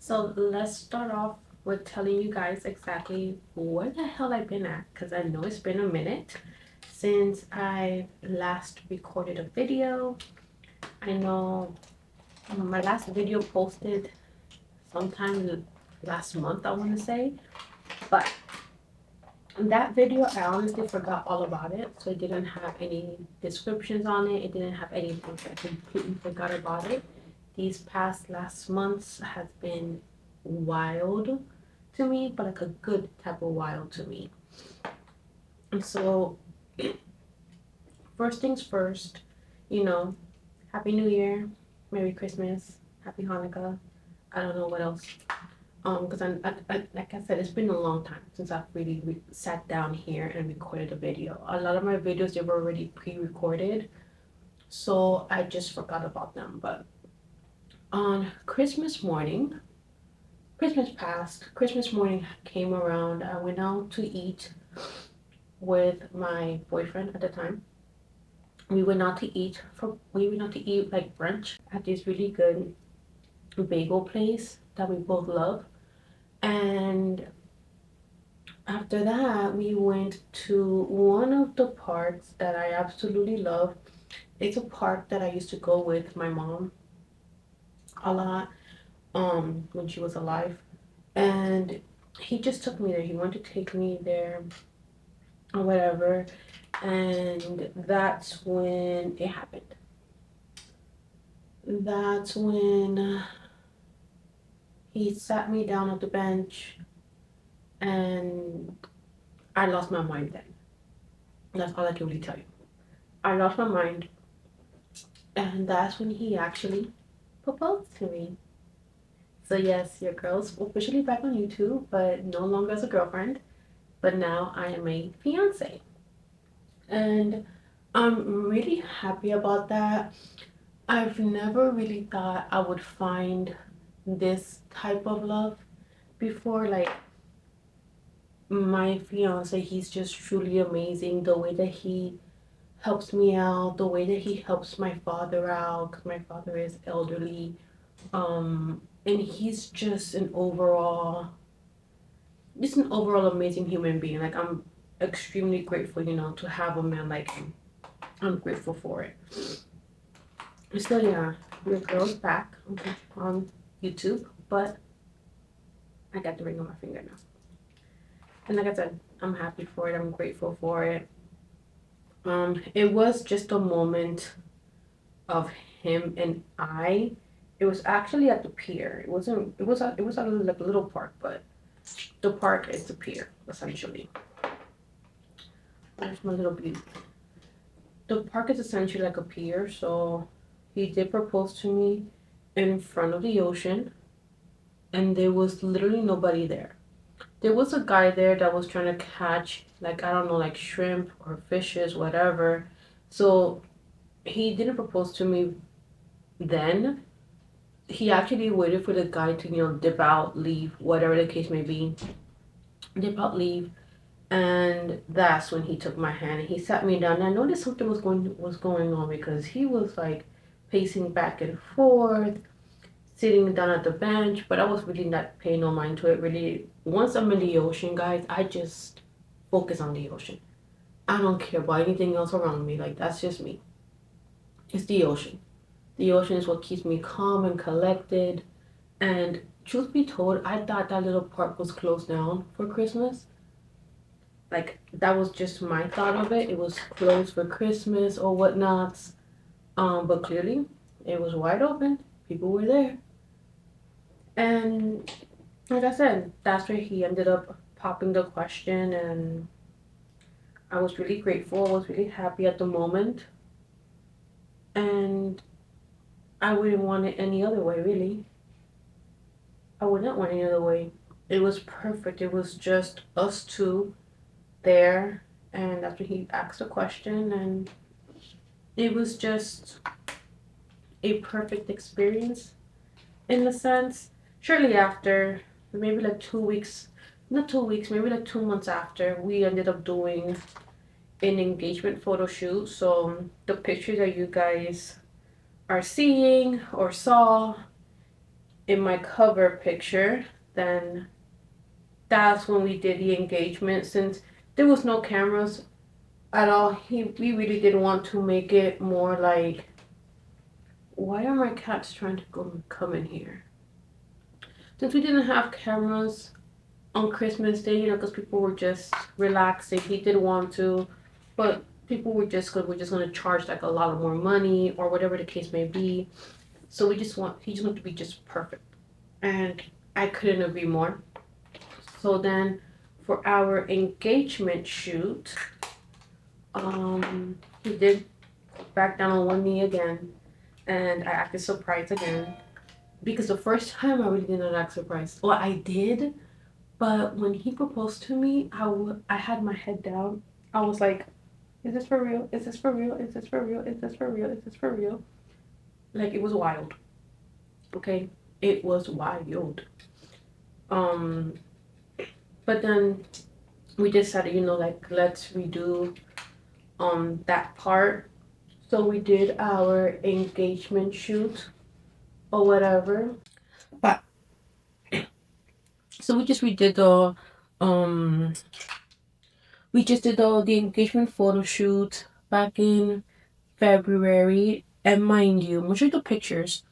So let's start off with telling you guys exactly where the hell I've been at, because I know it's been a minute since I last recorded a video. I know my last video posted sometime last month, I want to say, but that video I honestly forgot all about it, so it didn't have any descriptions on it. It didn't have anything. I completely forgot about it. These past last months has been wild to me, but like a good type of wild to me. And so, first things first, you know, Happy New Year, Merry Christmas, Happy Hanukkah. I don't know what else. Because like I said, it's been a long time since I've really sat down here and recorded a video. A lot of my videos, they were already pre-recorded, so I just forgot about them. But on Christmas morning, Christmas passed, Christmas morning came around. I went out to eat with my boyfriend at the time. We went out to eat like brunch at this really good bagel place that we both love. And after that, we went to one of the parks that I absolutely love. It's a park that I used to go with my mom a lot when she was alive. And he just took me there. He wanted to take me there or whatever. And that's when it happened. That's when he sat me down at the bench and I lost my mind then. That's all I can really tell you. I lost my mind, and that's when he actually proposed to me. So yes, your girl's officially back on YouTube, but no longer as a girlfriend. But now I am a fiance, and I'm really happy about that. I've never really thought I would find this type of love before. Like my fiance, he's just truly amazing. The way that he helps me out, the way that he helps my father out, because my father is elderly. And he's just an overall amazing human being. Like I'm extremely grateful, to have a man like him. I'm grateful for it. So yeah, your girl's back on YouTube, but I got the ring on my finger now. And like I said, I'm happy for it. I'm grateful for it. It was just a moment of him and I. It was actually at the pier. It wasn't. It was at like a little park, but the park is the pier essentially. There's my little beauty. The park is essentially like a pier, so he did propose to me in front of the ocean, and there was literally nobody there. There was a guy there that was trying to catch, like, I don't know, like shrimp or fishes, whatever. So he didn't propose to me then. He actually waited for the guy to, dip out, leave, whatever the case may be. Dip out, leave. And that's when he took my hand and he sat me down. And I noticed something was going on because he was like pacing back and forth, sitting down at the bench, but I was really not paying no mind to it. Really, once I'm in the ocean, guys, I just focus on the ocean. I don't care about anything else around me. Like that's just me. It's the ocean. The ocean is what keeps me calm and collected. And truth be told, I thought that little park was closed down for Christmas. Like that was just my thought of it. It was closed for Christmas or whatnots. But clearly it was wide open. People were there. And like I said, that's where he ended up popping the question, and I was really grateful. I was really happy at the moment, and I wouldn't want it any other way, really. I would not want it any other way. It was perfect. It was just us two there, and that's when he asked the question, and it was just a perfect experience in the sense. Shortly after, maybe like 2 weeks, not 2 weeks, maybe like 2 months after, we ended up doing an engagement photo shoot. So the picture that you guys are seeing or saw, in my cover picture, then that's when we did the engagement. Since there was no cameras at all, we really didn't want to make it more like, why are my cats trying to come in here? Since we didn't have cameras on Christmas Day, because people were just relaxing. He did want to, but people were just going to charge like a lot more money or whatever the case may be. So he just wanted to be just perfect, and I couldn't agree more. So then, for our engagement shoot, he did back down on one knee again, and I acted surprised again because the first time I really did not act surprised. Well, I did, but when he proposed to me, I had my head down. I was like, is this for real? Is this for real? Is this for real? Is this for real? Is this for real? Like, it was wild. Okay? It was wild. Um, but then we decided, like, let's redo that part. So we did our engagement shoot or whatever. But so um we just did the engagement photo shoot back in February, and mind you, I'm gonna show you the pictures.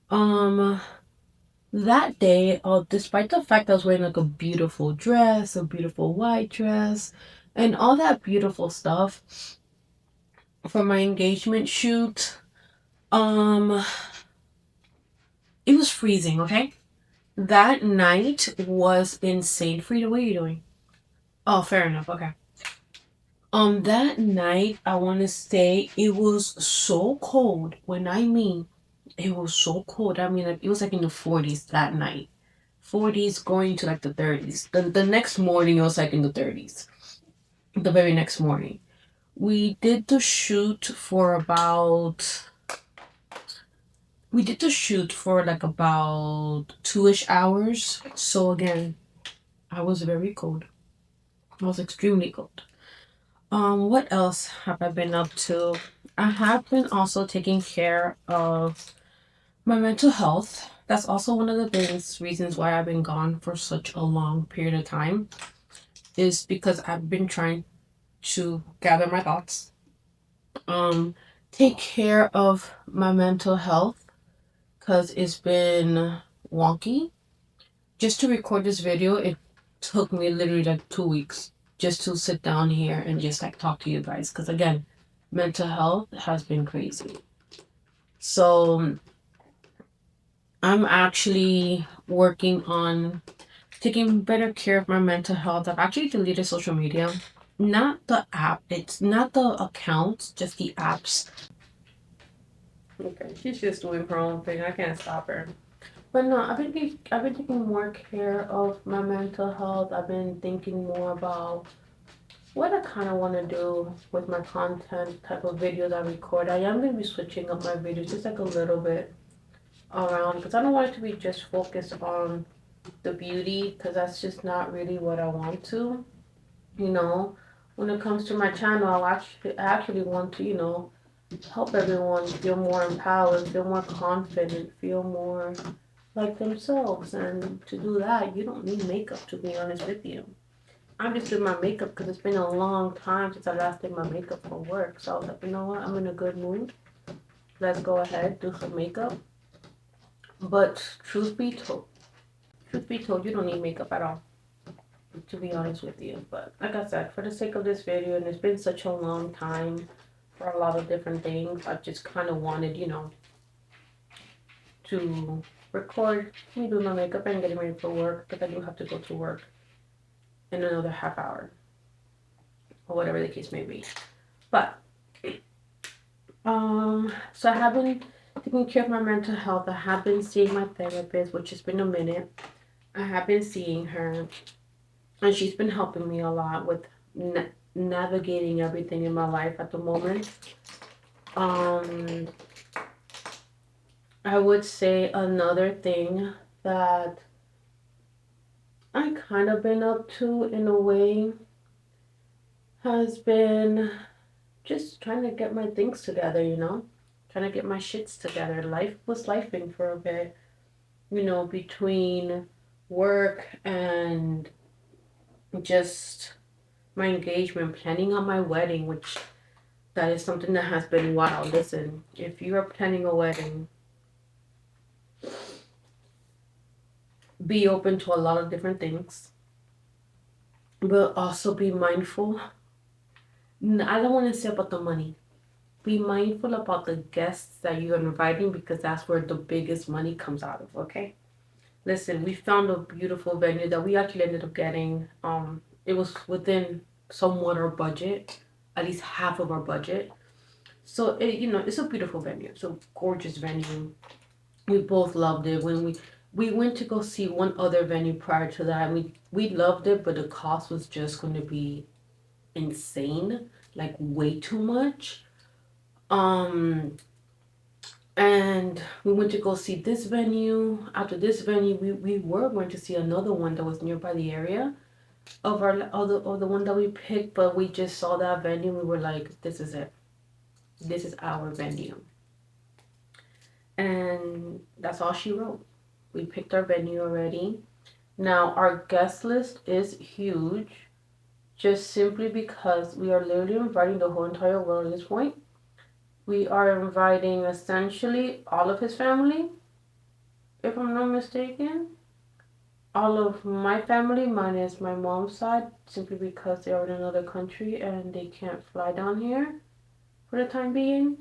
That day, despite the fact I was wearing like a beautiful dress, a beautiful white dress, and all that beautiful stuff for my engagement shoot, um, it was freezing. Okay, that night was insane. Frida, what are you doing? Oh, fair enough. Okay. That night, I want to say it was so cold. When I mean it was so cold, I mean, like, it was like in the 40s that night. 40s going to like the 30s. The next morning, it was like in the 30s. The very next morning. We did the shoot for about. We did the shoot for like about 2-ish hours. So again, I was very cold. I was extremely cold. What else have I been up to? I have been also taking care of my mental health. That's also one of the reasons why I've been gone for such a long period of time, is because I've been trying to gather my thoughts, take care of my mental health, because it's been wonky. Just to record this video, it took me literally like 2 weeks just to sit down here and just like talk to you guys. Because again, mental health has been crazy. So I'm actually working on taking better care of my mental health. I've actually deleted social media. Not the app, it's not the accounts, just the apps. Okay, she's just doing her own thing. I can't stop her. But no, I've been taking more care of my mental health. I've been thinking more about what I kind of want to do with my content, type of videos I record. I am going to be switching up my videos just like a little bit around, because I don't want it to be just focused on the beauty, because that's just not really what I want to. When it comes to my channel, I actually want to, help everyone feel more empowered, feel more confident, feel more like themselves. And to do that, you don't need makeup, to be honest with you. I'm just doing my makeup because it's been a long time since I last did my makeup for work. So I was like, you know what? I'm in a good mood. Let's go ahead, do some makeup. But truth be told, you don't need makeup at all, to be honest with you. But like I said, for the sake of this video, and it's been such a long time for a lot of different things, I just kind of wanted, to record me doing my makeup and getting ready for work, because I do have to go to work in another half hour or whatever the case may be. But so I have been taking care of my mental health. I have been seeing my therapist, which has been a minute. I have been seeing her, and she's been helping me a lot with navigating everything in my life at the moment. I would say another thing that I kind of been up to in a way has been just trying to get my things together, trying to get my shits together. Life was lifing for a bit. between work and just my engagement, planning on my wedding, which that is something that has been wild. Listen, if you are planning a wedding, be open to a lot of different things, but also be mindful. I don't want to say about the money. Be mindful about the guests that you're inviting because that's where the biggest money comes out of, okay? Listen, we found a beautiful venue that we actually ended up getting. It was within somewhat our budget, at least half of our budget. So it's a beautiful venue. It's a gorgeous venue. We both loved it. When we went to go see one other venue prior to that, we loved it, but the cost was just going to be insane, like way too much. Um, and we went to go see this venue. After this venue, we were going to see another one that was nearby the area of the one that we picked, but we just saw that venue. We were like, this is it. This is our venue. And that's all she wrote. We picked our venue already. Now our guest list is huge, just simply because we are literally inviting the whole entire world at this point. We are inviting essentially all of his family, if I'm not mistaken. All of my family, minus my mom's side, simply because they are in another country and they can't fly down here for the time being.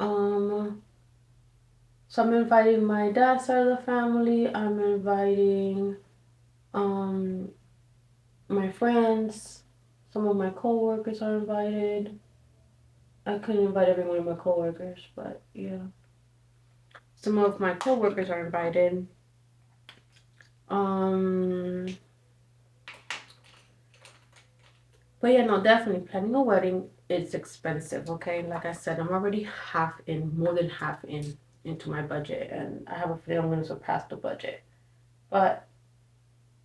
Um, so I'm inviting my dad's side of the family. I'm inviting um my friends. Some of my coworkers are invited. I couldn't invite every one of my coworkers, but yeah. Some of my coworkers are invited. Um, but yeah, no, definitely planning a wedding is expensive. Okay, like I said, I'm already half in, more than half into my budget, and I have a feeling I'm gonna surpass the budget. But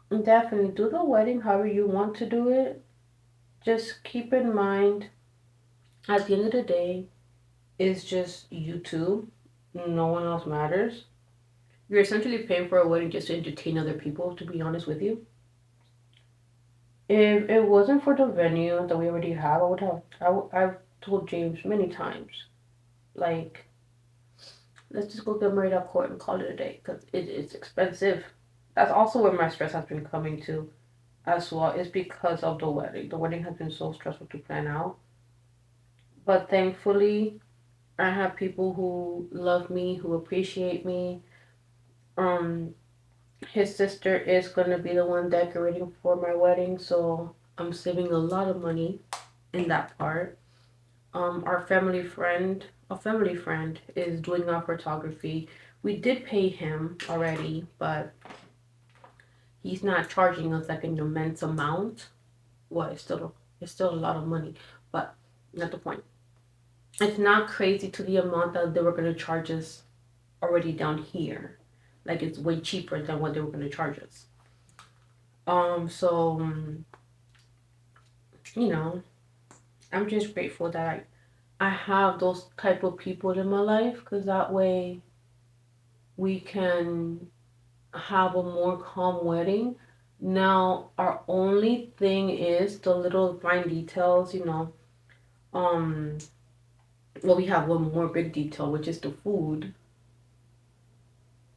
definitely do the wedding however you want to do it. Just keep in mind, at the end of the day, it's just you two. No one else matters. You're essentially paying for a wedding just to entertain other people, to be honest with you. If it wasn't for the venue that we already have, I've told James many times, like, let's just go get married at court and call it a day, because it's expensive. That's also where my stress has been coming to as well, is because of the wedding. The wedding has been so stressful to plan out. But thankfully, I have people who love me, who appreciate me. Um, his sister is gonna be the one decorating for my wedding, so I'm saving a lot of money in that part. Our family friend, is doing our photography. We did pay him already, but he's not charging us like an immense amount. Well, it's still a lot of money, but not the point. It's not crazy to the amount that they were gonna charge us already down here. Like it's way cheaper than what they were gonna charge us. So you know, I'm just grateful that I have those type of people in my life, because that way we can have a more calm wedding. Now, our only thing is the little fine details, Um, well, we have one more big detail, which is the food.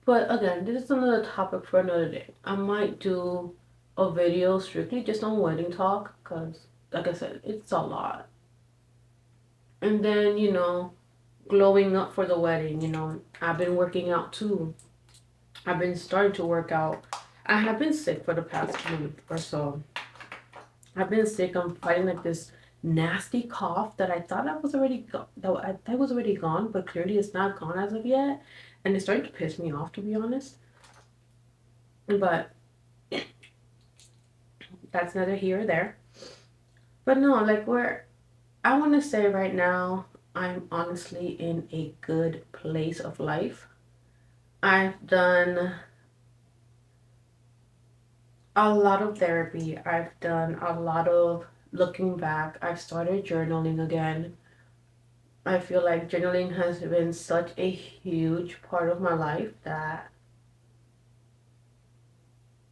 But again, this is another topic for another day. I might do a video strictly just on wedding talk, because, like I said, it's a lot. And then, glowing up for the wedding, I've been working out too. I've been starting to work out. I have been sick for the past month or so. I've been sick. I'm fighting like this nasty cough that I thought I was already that I thought was already gone, but clearly it's not gone as of yet, and it's starting to piss me off, to be honest. But that's neither here or there. But no, like I want to say right now, I'm honestly in a good place of life. I've done a lot of therapy. I've done a lot of looking back. I've started journaling again. I feel like journaling has been such a huge part of my life that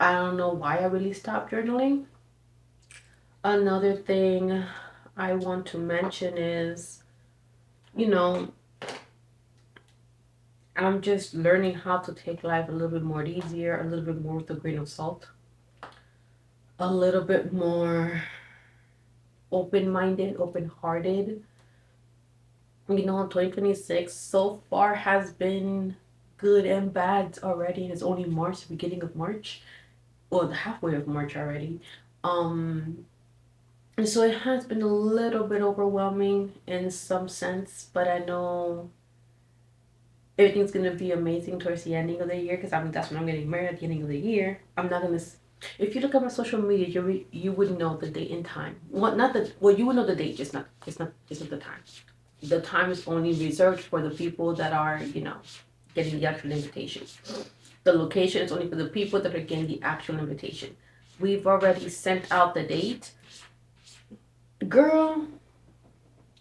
I don't know why I really stopped journaling. Another thing I want to mention is, you know, I'm just learning how to take life a little bit more easier, a little bit more with a grain of salt, a little bit more open-minded, open-hearted. 2026 so far has been good and bad already, and it's only March, the beginning of March, well, the halfway of March already. And so it has been a little bit overwhelming in some sense, but I know everything's gonna be amazing towards the ending of the year, because I mean that's when I'm getting married, at the ending of the year. I'm not gonna. If you look at my social media, you would know the date and time. What not the well, you would know the date, just not the time. The time is only reserved for the people that are getting the actual invitation. The location is only for the people that are getting the actual invitation. We've already sent out the date, girl.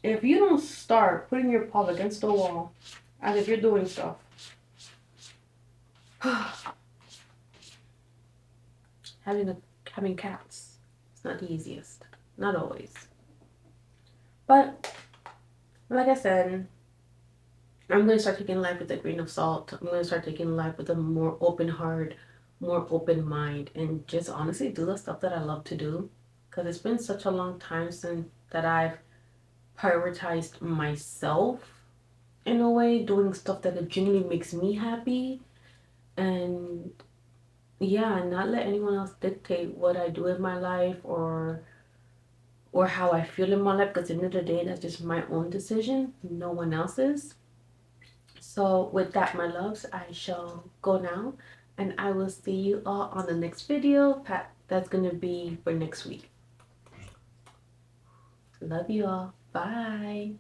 If you don't start putting your paw against the wall as if you're doing stuff, having a having cats, it's not the easiest. Not always. But like I said, I'm gonna start taking life with a grain of salt. I'm gonna start taking life with a more open heart, more open mind, and just honestly do the stuff that I love to do. Cause it's been such a long time since that I've prioritized myself in a way, doing stuff that genuinely makes me happy, and yeah, not let anyone else dictate what I do in my life or how I feel in my life. Because at the end of the day, that's just my own decision, no one else's. So with that, my loves, I shall go now, and I will see you all on the next video. That's gonna be for next week. Love you all. Bye.